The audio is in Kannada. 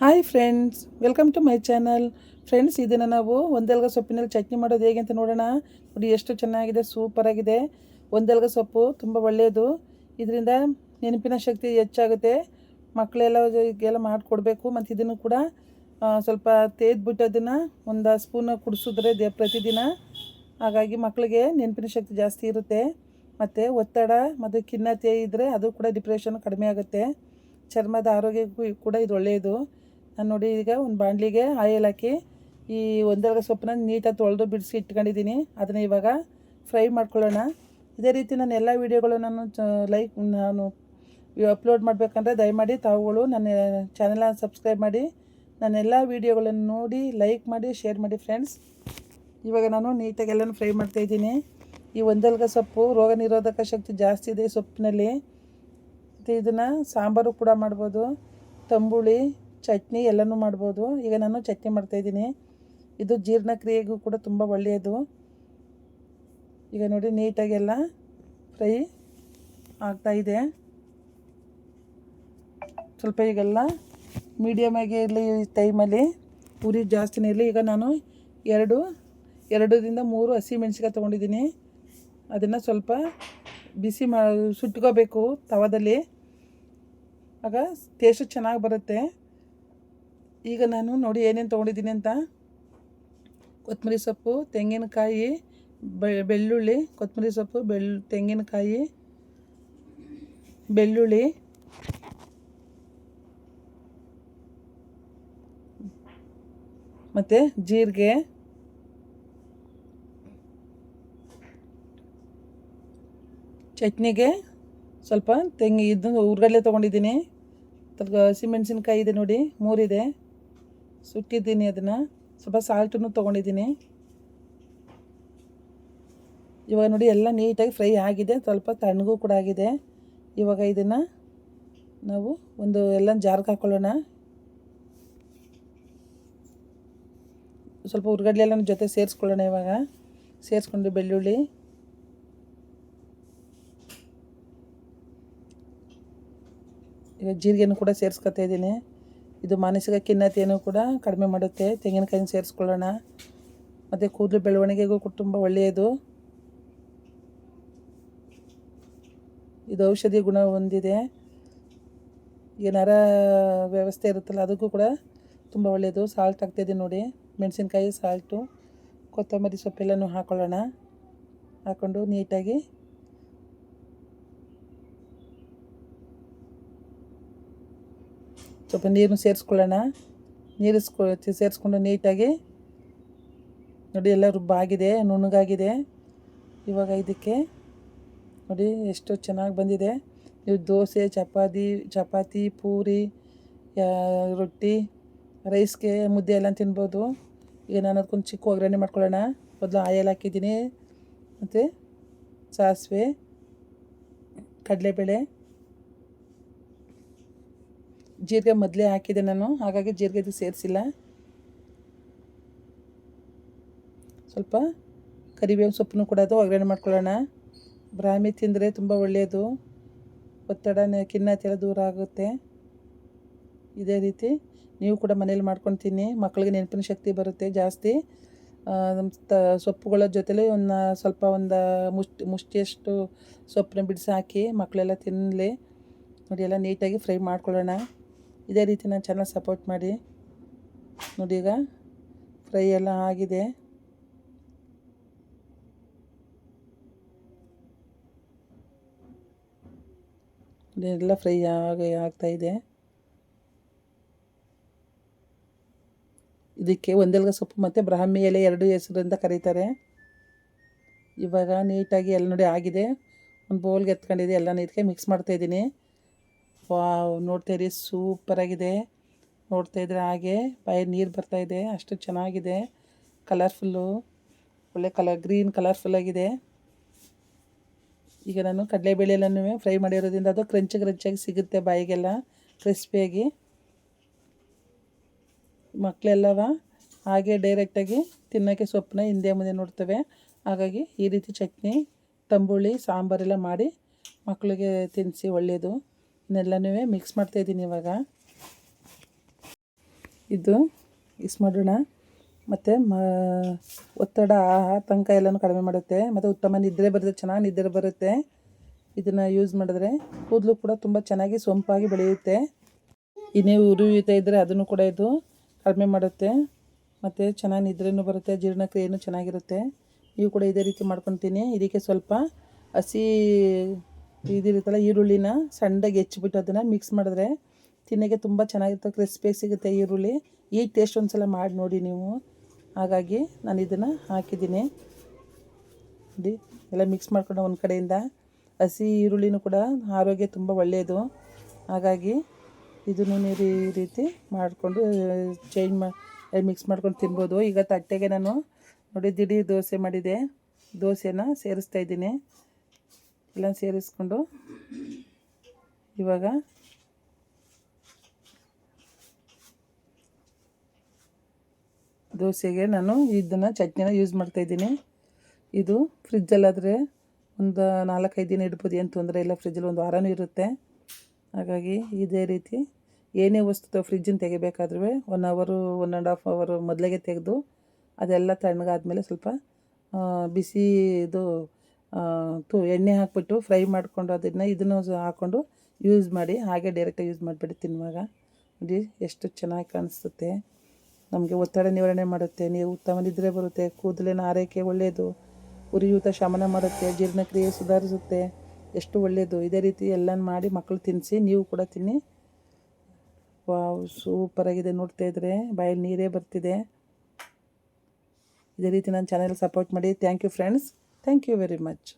Hi friends, welcome to my channel. Friends, ಇದನ್ನು ನಾವು ಒಂದೆಲಗ ಸೊಪ್ಪಿನಲ್ಲಿ ಚಟ್ನಿ ಮಾಡೋದು ಹೇಗೆ ಅಂತ ನೋಡೋಣ. ನೋಡಿ ಎಷ್ಟು ಚೆನ್ನಾಗಿದೆ, ಸೂಪರಾಗಿದೆ. ಒಂದೆಲಗ ಸೊಪ್ಪು ತುಂಬ ಒಳ್ಳೆಯದು. ಇದರಿಂದ ನೆನಪಿನ ಶಕ್ತಿ ಹೆಚ್ಚಾಗುತ್ತೆ. ಮಕ್ಕಳೆಲ್ಲ ಮಾಡಿಕೊಡ್ಬೇಕು. ಮತ್ತು ಇದನ್ನು ಕೂಡ ಸ್ವಲ್ಪ ತೇದ್ಬಿಟ್ಟು ಅದನ್ನು ಒಂದು ಸ್ಪೂನ್ ಕುಡಿಸಿದ್ರೆ ಪ್ರತಿದಿನ. ಹಾಗಾಗಿ ಮಕ್ಕಳಿಗೆ ನೆನಪಿನ ಶಕ್ತಿ ಜಾಸ್ತಿ ಇರುತ್ತೆ. ಮತ್ತು ಒತ್ತಡ ಮತ್ತು ಖಿನ್ನತೆ ಇದ್ದರೆ ಅದು ಕೂಡ ಡಿಪ್ರೆಷನ್ ಕಡಿಮೆ ಆಗುತ್ತೆ. ಚರ್ಮದ ಆರೋಗ್ಯಕ್ಕೂ ಕೂಡ ಇದು ಒಳ್ಳೆಯದು. ನಾನು ನೋಡಿ ಈಗ ಒಂದು ಬಾಣಲಿಗೆ ಆಯಿಲ್ ಹಾಕಿ ಈ ಒಂದೆಲಗ ಸೊಪ್ಪನ್ನ ನೀಟಾಗಿ ತೊಳೆದು ಬಿಡಿಸಿ ಇಟ್ಕೊಂಡಿದ್ದೀನಿ. ಅದನ್ನು ಇವಾಗ ಫ್ರೈ ಮಾಡ್ಕೊಳ್ಳೋಣ. ಇದೇ ರೀತಿ ನಾನು ಎಲ್ಲ ವೀಡಿಯೋಗಳು ನಾನು ಅಪ್ಲೋಡ್ ಮಾಡಬೇಕಂದ್ರೆ ದಯಮಾಡಿ ತಾವುಗಳು ನನ್ನ ಚಾನಲನ್ನು ಸಬ್ಸ್ಕ್ರೈಬ್ ಮಾಡಿ ನನ್ನೆಲ್ಲ ವೀಡಿಯೋಗಳನ್ನು ನೋಡಿ ಲೈಕ್ ಮಾಡಿ ಶೇರ್ ಮಾಡಿ ಫ್ರೆಂಡ್ಸ್. ಇವಾಗ ನಾನು ನೀಟಾಗಿ ಎಲ್ಲನೂ ಫ್ರೈ ಮಾಡ್ತಾಯಿದ್ದೀನಿ. ಈ ಒಂದೆಲಗ ಸೊಪ್ಪು ರೋಗ ನಿರೋಧಕ ಶಕ್ತಿ ಜಾಸ್ತಿ ಇದೆ ಈ ಸೊಪ್ಪಿನಲ್ಲಿ. ಮತ್ತು ಇದನ್ನು ಸಾಂಬಾರು ಕೂಡ ಮಾಡ್ಬೋದು, ತಂಬುಳಿ, ಚಟ್ನಿ ಎಲ್ಲನೂ ಮಾಡ್ಬೋದು. ಈಗ ನಾನು ಚಟ್ನಿ ಮಾಡ್ತಾಯಿದ್ದೀನಿ. ಇದು ಜೀರ್ಣಕ್ರಿಯೆಗೂ ಕೂಡ ತುಂಬ ಒಳ್ಳೆಯದು. ಈಗ ನೋಡಿ ನೀಟಾಗೆಲ್ಲ ಫ್ರೈ ಆಗ್ತಾಯಿದೆ. ಸ್ವಲ್ಪ ಈಗೆಲ್ಲ ಮೀಡಿಯಮಾಗಿ ಇರಲಿ ಟೈಮಲ್ಲಿ, ಉರಿ ಜಾಸ್ತಿನೇ ಇರಲಿ. ಈಗ ನಾನು ಎರಡರಿಂದ 3 ಹಸಿಮೆಣ್ಸಿಕಾಯಿ ತೊಗೊಂಡಿದ್ದೀನಿ. ಅದನ್ನು ಸ್ವಲ್ಪ ಸುಟ್ಕೋಬೇಕು ತವದಲ್ಲಿ, ಆಗ ಟೇಸ್ಟು ಚೆನ್ನಾಗಿ ಬರುತ್ತೆ. ಈಗ ನಾನು ನೋಡಿ ಏನೇನು ತೊಗೊಂಡಿದ್ದೀನಿ ಅಂತ. ಕೊತ್ತಂಬರಿ ಸೊಪ್ಪು, ತೆಂಗಿನಕಾಯಿ, ಬೆಳ್ಳುಳ್ಳಿ, ಕೊತ್ತಂಬರಿ ಸೊಪ್ಪು, ತೆಂಗಿನಕಾಯಿ, ಬೆಳ್ಳುಳ್ಳಿ, ಮತ್ತು ಜೀರಿಗೆ, ಚಟ್ನಿಗೆ ಸ್ವಲ್ಪ ಇದನ್ನು ಉರ್ಗಡ್ಲೆ ತೊಗೊಂಡಿದ್ದೀನಿ. ಹಸಿಮೆಣ್ಸಿನ್ಕಾಯಿ ಇದೆ ನೋಡಿ, 3 ಇದೆ, ಸುಟ್ಟಿದ್ದೀನಿ. ಅದನ್ನು ಸ್ವಲ್ಪ ಸಾಲ್ಟನ್ನು ತೊಗೊಂಡಿದ್ದೀನಿ. ಇವಾಗ ನೋಡಿ ಎಲ್ಲ ನೀಟಾಗಿ ಫ್ರೈ ಆಗಿದೆ, ಸ್ವಲ್ಪ ತಣ್ಣಗೂ ಕೂಡ ಆಗಿದೆ. ಇವಾಗ ಇದನ್ನು ನಾವು ಎಲ್ಲ ಜಾರ್ಗೆ ಹಾಕ್ಕೊಳ್ಳೋಣ. ಸ್ವಲ್ಪ ಉರ್ಗಡ್ಲೆ ಎಲ್ಲ ಜೊತೆ ಸೇರಿಸ್ಕೊಳ್ಳೋಣ. ಇವಾಗ ಸೇರಿಸ್ಕೊಂಡು ಬೆಳ್ಳುಳ್ಳಿ, ಈಗ ಜೀರಿಗೆನೂ ಕೂಡ ಸೇರಿಸ್ಕೊತಾ ಇದ್ದೀನಿ. ಇದು ಮಾನಸಿಕ ಖಿನ್ನತೆಯನ್ನು ಕೂಡ ಕಡಿಮೆ ಮಾಡುತ್ತೆ. ತೆಂಗಿನಕಾಯಿನ ಸೇರಿಸ್ಕೊಳ್ಳೋಣ. ಮತ್ತು ಕೂದಲು ಬೆಳವಣಿಗೆಗೂ ಕೂಡ ತುಂಬ ಒಳ್ಳೆಯದು. ಇದು ಔಷಧಿ ಗುಣ ಹೊಂದಿದೆ. ಈಗ ನರ ವ್ಯವಸ್ಥೆ ಇರುತ್ತಲ್ಲ, ಅದಕ್ಕೂ ಕೂಡ ತುಂಬ ಒಳ್ಳೆಯದು. ಸಾಲ್ಟ್ ಹಾಕ್ತಾಯಿದ್ದೀನಿ ನೋಡಿ, ಮೆಣಸಿನ್ಕಾಯಿ, ಸಾಲ್ಟು, ಕೊತ್ತಂಬರಿ ಸೊಪ್ಪೆಲ್ಲನೂ ಹಾಕ್ಕೊಳ್ಳೋಣ. ಹಾಕ್ಕೊಂಡು ನೀಟಾಗಿ ಸ್ವಲ್ಪ ನೀರನ್ನು ಸೇರಿಸ್ಕೊಳ್ಳೋಣ. ಸೇರಿಸ್ಕೊಂಡು ನೀಟಾಗಿ ನೋಡಿ ಎಲ್ಲ ರುಬ್ಬಾಗಿದೆ, ನುಣ್ಣಗಾಗಿದೆ. ಇವಾಗ ಇದಕ್ಕೆ ನೋಡಿ ಎಷ್ಟು ಚೆನ್ನಾಗಿ ಬಂದಿದೆ. ನೀವು ದೋಸೆ, ಚಪಾತಿ, ಪೂರಿ, ರೊಟ್ಟಿ, ರೈಸ್ಗೆ, ಮುದ್ದೆ ಎಲ್ಲ ತಿನ್ಬೋದು. ಈಗ ನಾನು ಅದಕ್ಕೊಂದು ಚಿಕ್ಕ ಒಗ್ಗರಣೆ ಮಾಡ್ಕೊಳ್ಳೋಣ. ಮೊದಲು ಆಯಿಲ್ ಹಾಕಿದ್ದೀನಿ, ಮತ್ತು ಸಾಸಿವೆ, ಕಡಲೆಬೇಳೆ, ಜೀರಿಗೆ ಮೊದಲೇ ಹಾಕಿದೆ ನಾನು, ಹಾಗಾಗಿ ಜೀರಿಗೆ ಸೇರಿಸಿಲ್ಲ. ಸ್ವಲ್ಪ ಕರಿಬೇವು ಸೊಪ್ಪನ್ನು ಕೂಡ ಅದು ಒಗ್ಗರಣೆ ಮಾಡ್ಕೊಳ್ಳೋಣ. ಬ್ರಾಹ್ಮಿ ತಿಂದರೆ ತುಂಬ ಒಳ್ಳೆಯದು. ಒತ್ತಡ, ಖಿನ್ನತೆ ಎಲ್ಲ ದೂರ ಆಗುತ್ತೆ. ಇದೇ ರೀತಿ ನೀವು ಕೂಡ ಮನೇಲಿ ಮಾಡ್ಕೊಂಡು ತಿನ್ನಿ. ಮಕ್ಕಳಿಗೆ ನೆನಪಿನ ಶಕ್ತಿ ಬರುತ್ತೆ ಜಾಸ್ತಿ. ಸೊಪ್ಪುಗಳ ಜೊತೆಲಿ ಒಂದು ಮುಷ್ಟಿಯಷ್ಟು ಸೊಪ್ಪನ್ನ ಬಿಡಿಸಿ ಹಾಕಿ ಮಕ್ಕಳೆಲ್ಲ ತಿನ್ನಲಿ. ನೋಡಿ ಎಲ್ಲ ನೀಟಾಗಿ ಫ್ರೈ ಮಾಡ್ಕೊಳ್ಳೋಣ. ಇದೇ ರೀತಿ ನಾನು ಚಾನಲ್ ಸಪೋರ್ಟ್ ಮಾಡಿ. ನೋಡಿ ಈಗ ಫ್ರೈ ಎಲ್ಲ ಆಗಿದೆ. ಎಲ್ಲ ಫ್ರೈ ಆಗ್ತಾಯಿದೆ. ಇದಕ್ಕೆ ಒಂದೆಲಗ ಸೊಪ್ಪು ಮತ್ತು ಬ್ರಾಹ್ಮಿ ಎಲೆ 2 ಹೆಸರಿಂದ ಕರೀತಾರೆ. ಇವಾಗ ನೀಟಾಗಿ ಎಲ್ಲ ನೋಡಿ ಆಗಿದೆ. ಒಂದು ಬೌಲ್ಗೆ ಎತ್ಕೊಂಡಿದೆ, ಎಲ್ಲ ನೀಟಾಗಿ ಮಿಕ್ಸ್ ಮಾಡ್ತಾಯಿದ್ದೀನಿ. ವಾವ್, ನೋಡ್ತಾಯಿರಿ, ಸೂಪರಾಗಿದೆ. ನೋಡ್ತಾಯಿದ್ರೆ ಹಾಗೆ ಬಾಯಿ ನೀರು ಬರ್ತಾಯಿದೆ, ಅಷ್ಟು ಚೆನ್ನಾಗಿದೆ. ಕಲರ್ಫುಲ್ಲು, ಒಳ್ಳೆ ಗ್ರೀನ್ ಕಲರ್ಫುಲ್ಲಾಗಿದೆ. ಈಗ ನಾನು ಕಡಲೆಬೇಳೆ ಎಲ್ಲನೂ ಫ್ರೈ ಮಾಡಿರೋದ್ರಿಂದ ಅದು ಕ್ರಂಚಾಗಿ ಸಿಗುತ್ತೆ ಬಾಯಿಗೆಲ್ಲ, ಕ್ರಿಸ್ಪಿಯಾಗಿ. ಮಕ್ಕಳೆಲ್ಲವ ಹಾಗೆ ಡೈರೆಕ್ಟಾಗಿ ತಿನ್ನೋಕ್ಕೆ ಸೊಪ್ಪನ್ನ ಹಿಂದೆ ಮುಂದೆ ನೋಡ್ತವೆ. ಹಾಗಾಗಿ ಈ ರೀತಿ ಚಟ್ನಿ, ತಂಬುಳಿ, ಸಾಂಬಾರೆಲ್ಲ ಮಾಡಿ ಮಕ್ಕಳಿಗೆ ತಿನ್ನಿಸಿ, ಒಳ್ಳೆಯದು. ಇದನ್ನೆಲ್ಲನೂ ಮಿಕ್ಸ್ ಮಾಡ್ತಾಯಿದ್ದೀನಿ ಇವಾಗ. ಇದು ಯೂಸ್ ಮಾಡೋಣ. ಮತ್ತು ಒತ್ತಡ ಆತಂಕ ಎಲ್ಲನೂ ಕಡಿಮೆ ಮಾಡುತ್ತೆ. ಮತ್ತು ಉತ್ತಮ ನಿದ್ರೆ ಬರುತ್ತೆ, ಚೆನ್ನಾಗಿ ನಿದ್ರೆ ಬರುತ್ತೆ. ಇದನ್ನು ಯೂಸ್ ಮಾಡಿದ್ರೆ ಕೂದಲು ಕೂಡ ತುಂಬ ಚೆನ್ನಾಗಿ ಸೊಂಪಾಗಿ ಬೆಳೆಯುತ್ತೆ. ಇನ್ನೇ ಉರಿಯುತ್ತಾ ಇದ್ದರೆ ಅದನ್ನು ಕೂಡ ಇದು ಕಡಿಮೆ ಮಾಡುತ್ತೆ. ಮತ್ತು ಚೆನ್ನಾಗಿ ನಿದ್ರೆನೂ ಬರುತ್ತೆ, ಜೀರ್ಣಕ್ರಿಯೆಯೂ ಚೆನ್ನಾಗಿರುತ್ತೆ. ನೀವು ಕೂಡ ಇದೇ ರೀತಿ ಮಾಡ್ಕೊತೀನಿ. ಇದಕ್ಕೆ ಸ್ವಲ್ಪ ಹಸಿ ಇದಿರುತ್ತಲ್ಲ ಈರುಳ್ಳಿನ ಸಣ್ಣದಾಗಿ ಹೆಚ್ಚಿಬಿಟ್ಟು ಅದನ್ನು ಮಿಕ್ಸ್ ಮಾಡಿದ್ರೆ ತಿನ್ನೋಕ್ಕೆ ತುಂಬ ಚೆನ್ನಾಗಿರುತ್ತೆ, ಕ್ರಿಸ್ಪಿಯಾಗಿ ಸಿಗುತ್ತೆ ಈರುಳ್ಳಿ. ಈ ಟೇಸ್ಟ್ ಒಂದು ಸಲ ಮಾಡಿ ನೋಡಿ ನೀವು. ಹಾಗಾಗಿ ನಾನು ಇದನ್ನು ಹಾಕಿದ್ದೀನಿ ನೋಡಿ. ಎಲ್ಲ ಮಿಕ್ಸ್ ಮಾಡ್ಕೊಂಡು ಒಂದು ಕಡೆಯಿಂದ ಹಸಿ ಈರುಳ್ಳಿನೂ ಕೂಡ ಆರೋಗ್ಯ ತುಂಬ ಒಳ್ಳೆಯದು. ಹಾಗಾಗಿ ಇದನ್ನು ನೀವು ಈ ರೀತಿ ಮಾಡಿಕೊಂಡು ಮಿಕ್ಸ್ ಮಾಡ್ಕೊಂಡು ತಿನ್ಬೋದು. ಈಗ ತಟ್ಟೆಗೆ ನಾನು ನೋಡಿ ದಿಢೀರ್ ದೋಸೆ ಮಾಡಿದೆ, ದೋಸೆನ ಸೇರಿಸ್ತಾಯಿದ್ದೀನಿ. ಎಲ್ಲ ಸೇರಿಸ್ಕೊಂಡು ಇವಾಗ ದೋಸೆಗೆ ನಾನು ಇದನ್ನು ಚಟ್ನಿನ ಯೂಸ್ ಮಾಡ್ತಾಯಿದ್ದೀನಿ. ಇದು ಫ್ರಿಜ್ಜಲ್ಲಾದರೆ ಒಂದು 4-5 ದಿನ ಇಡ್ಬೋದು, ಏನು ತೊಂದರೆ ಇಲ್ಲ. ಫ್ರಿಜ್ಜಲ್ಲಿ ಒಂದು ವಾರನೂ ಇರುತ್ತೆ. ಹಾಗಾಗಿ ಇದೇ ರೀತಿ ಏನೇ ವಸ್ತು ಫ್ರಿಜ್ಜಿನ ತೆಗಿಬೇಕಾದ್ರೂ 1 ಅವರು 1.5 ಅವರು ಮೊದಲಿಗೆ ತೆಗೆದು ಅದೆಲ್ಲ ತಣ್ಣಗಾದ್ಮೇಲೆ ಸ್ವಲ್ಪ ಬಿಸಿ ಇದು ಎಣ್ಣೆ ಹಾಕ್ಬಿಟ್ಟು ಫ್ರೈ ಮಾಡಿಕೊಂಡು ಇದನ್ನು ಹಾಕ್ಕೊಂಡು ಯೂಸ್ ಮಾಡಿ. ಹಾಗೆ ಡೈರೆಕ್ಟಾಗಿ ಯೂಸ್ ಮಾಡಿಬಿಡಿ ತಿನ್ನುವಾಗ. ನೋಡಿ ಎಷ್ಟು ಚೆನ್ನಾಗಿ ಕಾಣಿಸುತ್ತೆ. ನಮಗೆ ಒತ್ತಡ ನಿವಾರಣೆ ಮಾಡುತ್ತೆ, ನೀವು ಉತ್ತಮ ನಿದ್ರೆ ಬರುತ್ತೆ, ಕೂದಲಿನ ಆರೈಕೆ ಒಳ್ಳೆಯದು, ಉರಿಯೂತ ಶಮನ ಮಾಡುತ್ತೆ, ಜೀರ್ಣಕ್ರಿಯೆ ಸುಧಾರಿಸುತ್ತೆ. ಎಷ್ಟು ಒಳ್ಳೆಯದು. ಇದೇ ರೀತಿ ಎಲ್ಲ ಮಾಡಿ ಮಕ್ಕಳು ತಿನ್ನಿಸಿ, ನೀವು ಕೂಡ ತಿನ್ನಿ. ವಾವ್, ಸೂಪರಾಗಿದೆ. ನೋಡ್ತಾ ಇದ್ದರೆ ಬಾಯಲ್ಲಿ ನೀರೇ ಬರ್ತಿದೆ. ಇದೇ ರೀತಿ ನನ್ನ ಚಾನಲ್ ಸಪೋರ್ಟ್ ಮಾಡಿ. Thank you friends, thank you very much.